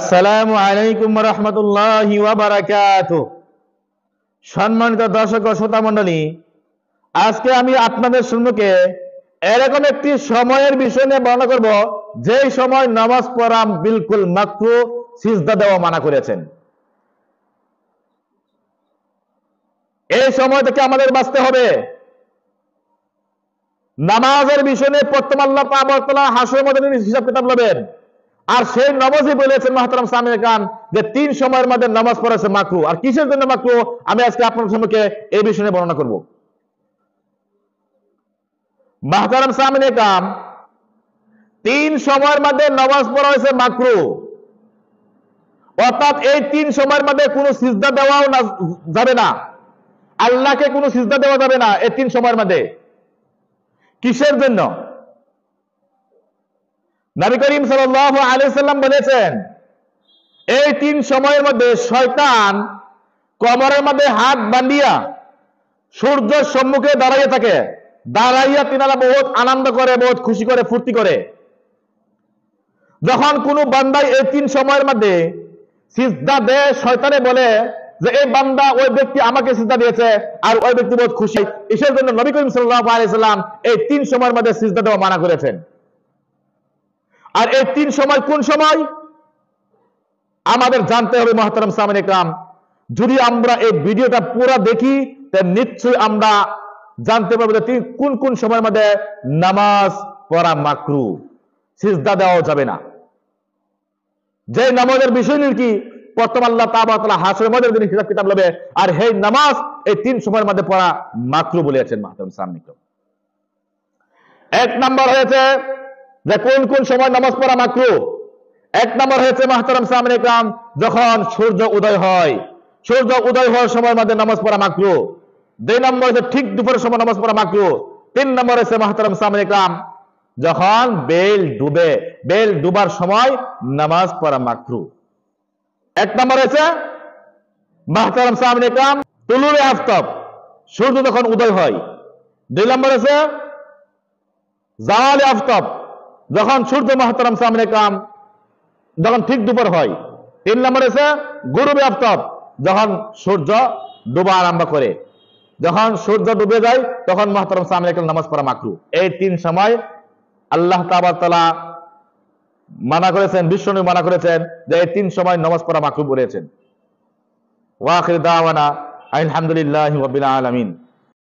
আসসালামু আলাইকুম ওয়া রাহমাতুল্লাহি ওয়া বারাকাতুহু। সম্মানিত দর্শক ও শ্রোতা মণ্ডলী, আজকে আমি আপনাদের সম্মুখে এরকম একটি সময়ের বিষয় নিয়ে বর্ণনা করব যেই সময় নামাজ পড়া বিলকুল মাকরুহ, সিজদা দেওয়া মানা করেছেন। এই সময় থেকে আমাদের বাঁচতে হবে। নামাজের বিষয় নিয়ে প্রথম আল্লাহ পাক হাসরের মধ্যে হিসাব কিতাব নেবেন। আর সেই নমাজই বলেছেন মুহতারাম সামিঈন কান যে 3 সময়ের মধ্যে নামাজ পড়া আছে মাকরুহ। আর কিসের জন্য মাকরুহ আমি আজকে আপনাদের সম্মুখে এই বিষয় নিয়ে বর্ণনা করব। মুহতারাম সামিঈন কান 3 সময়ের মধ্যে নামাজ পড়া হয়েছে মাকরুহ, অর্থাৎ এই 3 সময়ের মধ্যে কোনো সিজদা দেওয়াও যাবে না, আল্লাহকে কোনো সিজদা দেওয়া যাবে না এই 3 সময়ের মধ্যে। কিসের জন্য? নবী করিম সাল্লাল্লাহু আলাইহি সাল্লাম বলেছেন এই 3 সময়ের মধ্যে শয়তান কোমরের মধ্যে হাত বাঁধিয়া সূর্যের সম্মুখে দাঁড়াইয়া থাকে। দাঁড়াইয়া তিনারা বহুত আনন্দ করে, বহুত খুশি করে, ফুর্তি করে। যখন কোনো বান্দাই এই 3 সময়ের মধ্যে সিজদা দেয়, শয়তানে বলে যে এই বান্দা ওই ব্যক্তি আমাকে সিজদা দিয়েছে আর ওই ব্যক্তি বহুত খুশি। এর জন্য নবী করিম সাল্লাল্লাহু আলাইহি সাল্লাম এই 3 সময়ের মধ্যে সিজদা দেওয়া মানা করেছেন। আর এই 3 সময় কোন সময় আমাদের জানতে হবে মুহতারাম সামিঈন ইকরাম। যদি আমরা এই ভিডিওটা পুরো দেখি তাহলে নিশ্চয়ই আমরা জানতে পারবো যে কোন কোন সময়ের মধ্যে নামাজ পড়া মাকরুহ, সিজদা দেওয়া যাবে না। যে নামাজের বিষয় নিয়ে কি প্রথম আল্লাহ তাআলা হাসরের মধ্যে দিন হিসাব কিতাব নেবে। আর এই নামাজ এই 3 সময়ের মধ্যে পড়া মাকরুহ বলেছেন মুহতারাম সামিঈন ইকরাম। 1 নাম্বার হয়েছে যে কোন কোন সময় নামাজ পড়া মাকরুহ। 1 নাম্বার হয়েছে মুহতারাম সামিঈন ইকরাম যখন সূর্য উদয় হয়, সূর্য উদয় হওয়ার সময়ের মধ্যে নামাজ পড়া মাকরুহ। 2 নম্বর হচ্ছে ঠিক দুপুরের সময় নামাজ পড়া মাকরুহ। 3 নম্বর হচ্ছে মুহতারাম সামিঈন ইকরাম যখন বেল ডুবে, বেল ডুবার সময় নামাজ পড়া মাকরুহ। 1 নম্বর হচ্ছে মুহতারাম সামিঈন ইকরাম তুলুল আফতাব, সূর্য যখন উদয় হয়। 2 নম্বর হচ্ছে জাওয়াল আফতাব, যখন সূর্য মুহতারাম সামিঈন ইকরাম যখন ঠিক দুপুর হয়। 3 নম্বর হচ্ছে গুরুব আফতাব, যখন সূর্য ডুবা আরম্ভ করে। যখন সূর্য ডুবে যায় তখন মুহতারাম সামিঈন ইকরাম নামাজ পড়া মাকরুহ। এই 3 সময় আল্লাহ তাআলা মানা করেছেন, বিশ্বনবী মানা করেছেন যে এই 3 সময় নামাজ পড়া মাকরুহ বলেছেন। ওয়া আখির দাওয়ানা আলহামদুলিল্লাহি রাব্বিল আলামিন।